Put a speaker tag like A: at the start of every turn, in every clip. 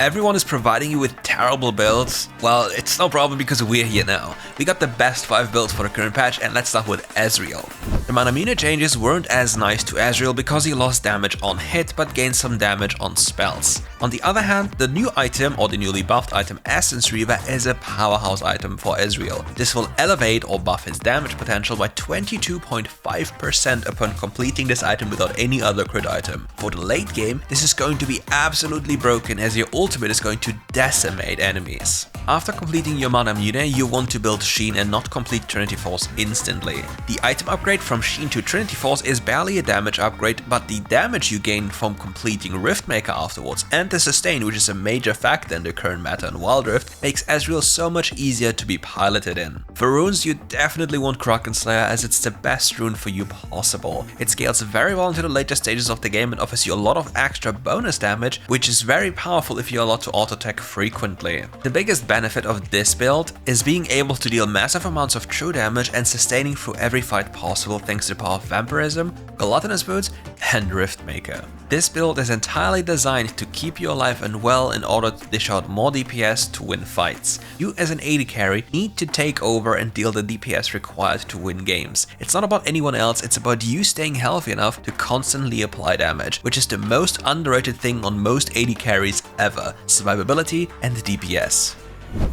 A: Everyone is providing you with terrible builds. Well, it's no problem because we're here now. We got the best 5 builds for the current patch, and let's start with Ezreal. The mana changes weren't as nice to Ezreal because he lost damage on hit but gained some damage on spells. On the other hand, the new item, or the newly buffed item Essence Reaver, is a powerhouse item for Ezreal. This will elevate or buff his damage potential by 22.5% upon completing this item without any other crit item. For the late game, this is going to be absolutely broken as your ultimate is going to decimate enemies. After completing your mana mune, you want to build Jhin and not complete Trinity Force instantly. The item upgrade from Jhin to Trinity Force is barely a damage upgrade, but the damage you gain from completing Riftmaker afterwards and the sustain, which is a major factor in the current meta in WildRift, makes Ezreal so much easier to be piloted in. For runes, you definitely want Krakenslayer as it's the best rune for you possible. It scales very well into the later stages of the game and offers you a lot of extra bonus damage, which is very powerful if you're allowed to auto-attack frequently. The biggest benefit of this build is being able to deal massive amounts of true damage and sustaining through every fight possible thanks to the power of Vampirism, Gluttonous Boots, and Riftmaker. This build is entirely designed to keep you alive and well in order to dish out more DPS to win fights. You as an AD carry need to take over and deal the DPS required to win games. It's not about anyone else, it's about you staying healthy enough to constantly apply damage, which is the most underrated thing on most AD carries ever: survivability and DPS.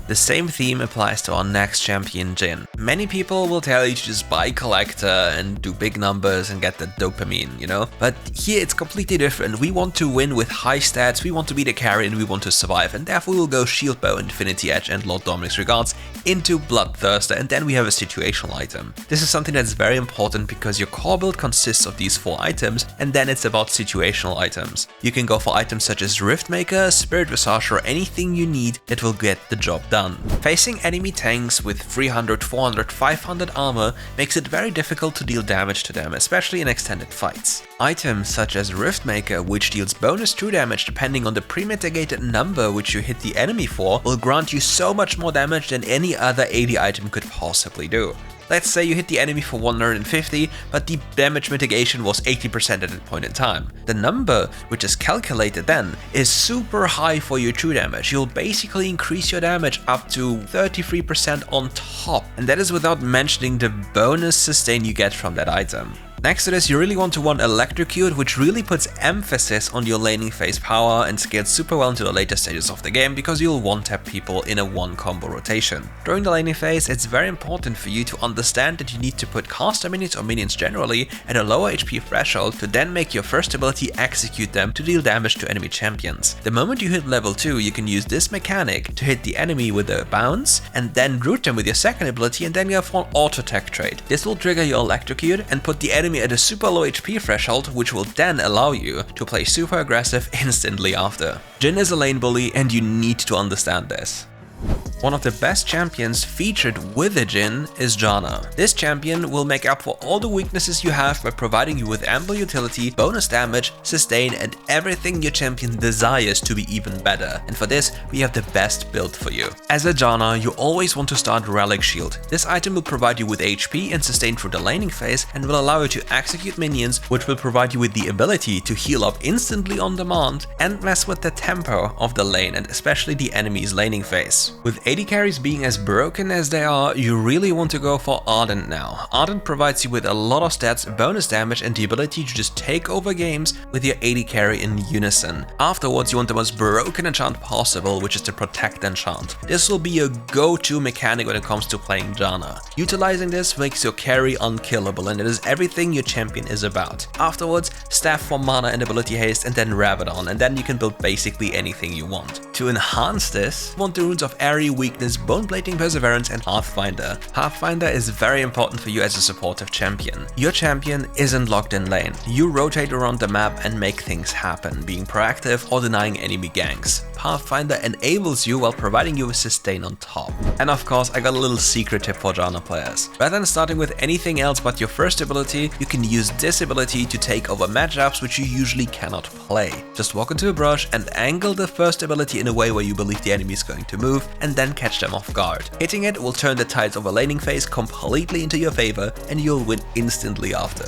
A: The same theme applies to our next champion, Jhin. Many people will tell you to just buy Collector and do big numbers and get the dopamine, you know? But here it's completely different. We want to win with high stats, we want to be the carry and we want to survive, and therefore we'll go Shield Bow, Infinity Edge and Lord Dominic's Regards into Bloodthirster, and then we have a situational item. This is something that's very important because your core build consists of these 4 items, and then it's about situational items. You can go for items such as Riftmaker, Spirit Visage, or anything you need that will get the job done. Facing enemy tanks with 300, 400, 500 armor makes it very difficult to deal damage to them, especially in extended fights. Items such as Riftmaker, which deals bonus true damage depending on the pre-mitigated number which you hit the enemy for, will grant you so much more damage than any other AD item could possibly do. Let's say you hit the enemy for 150, but the damage mitigation was 80% at that point in time. The number, which is calculated then, is super high for your true damage. You'll basically increase your damage up to 33% on top, and that is without mentioning the bonus sustain you get from that item. Next to this, you really want to want Electrocute, which really puts emphasis on your laning phase power and scales super well into the later stages of the game because you'll one-tap people in a 1-combo rotation. During the laning phase, it's very important for you to understand that you need to put caster minions or minions generally at a lower HP threshold to then make your first ability execute them to deal damage to enemy champions. The moment you hit level 2, you can use this mechanic to hit the enemy with a bounce and then root them with your second ability and then go for an auto-attack trait. This will trigger your Electrocute and put the enemy at a super low HP threshold, which will then allow you to play super aggressive instantly after. Jhin is a lane bully and you need to understand this. One of the best champions featured with a Jhin is Janna. This champion will make up for all the weaknesses you have by providing you with ample utility, bonus damage, sustain, and everything your champion desires to be even better. And for this, we have the best build for you. As a Janna, you always want to start Relic Shield. This item will provide you with HP and sustain through the laning phase and will allow you to execute minions, which will provide you with the ability to heal up instantly on demand and mess with the tempo of the lane and especially the enemy's laning phase. With AD carries being as broken as they are, you really want to go for Ardent now. Ardent provides you with a lot of stats, bonus damage, and the ability to just take over games with your AD carry in unison. Afterwards, you want the most broken enchant possible, which is the Protect enchant. This will be your go-to mechanic when it comes to playing Janna. Utilizing this makes your carry unkillable, and it is everything your champion is about. Afterwards, Staff for mana and ability haste, and then Rabadon, and then you can build basically anything you want. To enhance this, you want the runes of Airy, Weakness, Bone Plating, Perseverance, and Pathfinder. Pathfinder is very important for you as a supportive champion. Your champion isn't locked in lane. You rotate around the map and make things happen, being proactive or denying enemy ganks. Pathfinder enables you while providing you with sustain on top. And of course, I got a little secret tip for Janna players. Rather than starting with anything else but your first ability, you can use this ability to take over matchups which you usually cannot play. Just walk into a brush and angle the first ability in a way where you believe the enemy is going to move, and then catch them off guard. Hitting it will turn the tides of a laning phase completely into your favor, and you'll win instantly after.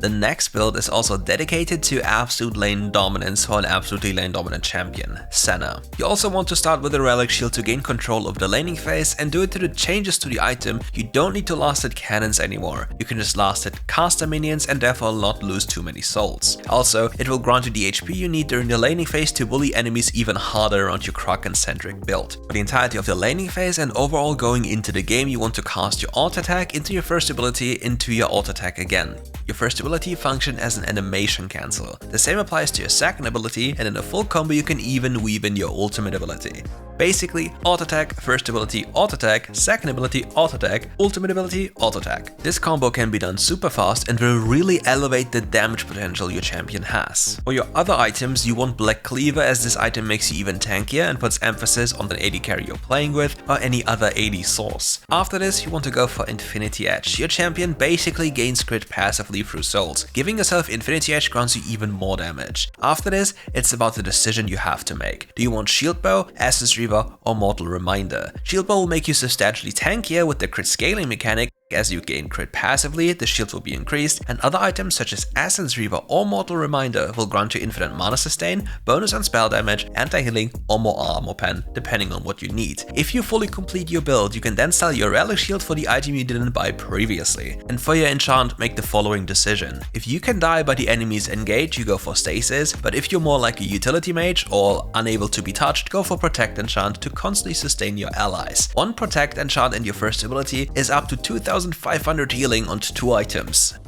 A: The next build is also dedicated to absolute lane dominance for an absolutely lane dominant champion, Senna. You also want to start with a relic shield to gain control of the laning phase and due to the changes to the item, you don't need to last hit cannons anymore. You can just last hit caster minions and therefore not lose too many souls. Also, it will grant you the HP you need during the laning phase to bully enemies even harder around your Kraken-centric build. For the entirety of the laning phase and overall going into the game, you want to cast your alt attack into your first ability into your alt attack again. Your first ability functions as an animation cancel. The same applies to your second ability, and in a full combo you can even weave in your ultimate ability. Basically, alt attack, first ability, alt attack, second ability, alt attack, ultimate ability, alt attack. This combo can be done super fast and will really elevate the damage potential your champion has. For your other items, you want Black Cleaver as this item makes you even tankier and puts emphasis on the AD carry you're playing with or any other AD source. After this, you want to go for Infinity Edge. Your champion basically gains crit passively through souls. Giving yourself Infinity Edge grants you even more damage. After this, it's about the decision you have to make. Do you want Shield Bow, Essence Reaver, or Mortal Reminder? Shield Bow will make you substantially tankier with the crit scaling mechanic. As you gain crit passively, the shield will be increased, and other items such as Essence Reaver or Mortal Reminder will grant you infinite mana sustain, bonus on spell damage, anti-healing, or more armor pen, depending on what you need. If you fully complete your build, you can then sell your relic shield for the item you didn't buy previously. And for your enchant, make the following decision. If you can die by the enemies engaged, you go for stasis, but if you're more like a utility mage or unable to be touched, go for protect enchant to constantly sustain your allies. One protect enchant in your first ability is up to 2500 healing on 2 items.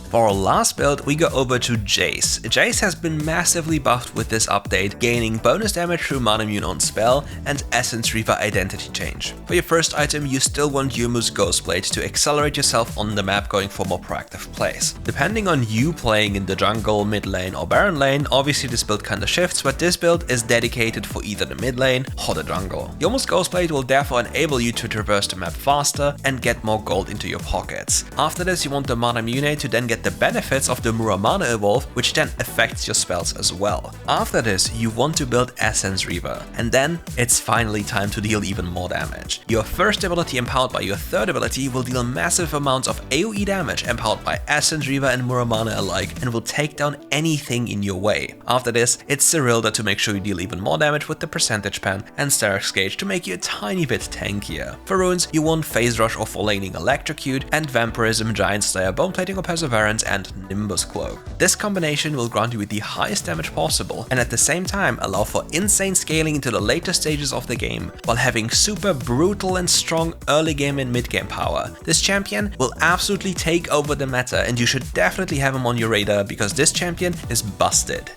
A: For our last build, we go over to Jayce. Jayce has been massively buffed with this update, gaining bonus damage through Mana Immune on spell and Essence Reaver identity change. For your first item, you still want Yumu's Ghostblade to accelerate yourself on the map going for more proactive plays. Depending on you playing in the jungle, mid lane or Baron lane, obviously this build kinda shifts, but this build is dedicated for either the mid lane or the jungle. Yumu's Ghostblade will therefore enable you to traverse the map faster and get more gold into your pockets. After this, you want the Mana Immune to then get the benefits of the Muramana evolve, which then affects your spells as well. After this, you want to build Essence Reaver, and then it's finally time to deal even more damage. Your first ability empowered by your third ability will deal massive amounts of AoE damage empowered by Essence Reaver and Muramana alike and will take down anything in your way. After this, it's Zerilda to make sure you deal even more damage with the percentage pen and Starrick's Gauge to make you a tiny bit tankier. For runes, you want Phase Rush or Forlaning Electrocute and Vampirism, Giant Slayer, Bone Plating or Perseverance and Nimbus Cloak. This combination will grant you with the highest damage possible and at the same time allow for insane scaling into the later stages of the game while having super brutal and strong early game and mid game power. This champion will absolutely take over the meta and you should definitely have him on your radar because this champion is busted.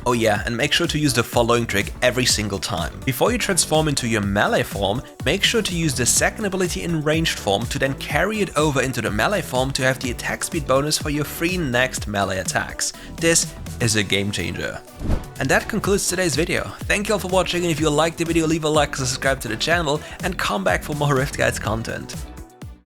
A: Oh yeah, and make sure to use the following trick every single time. Before you transform into your melee form, make sure to use the second ability in ranged form to then carry it over into the melee form to have the attack speed bonus for your 3 next melee attacks. This is a game changer. And that concludes today's video. Thank you all for watching, and if you liked the video, leave a like, subscribe to the channel, and come back for more RiftGuides content.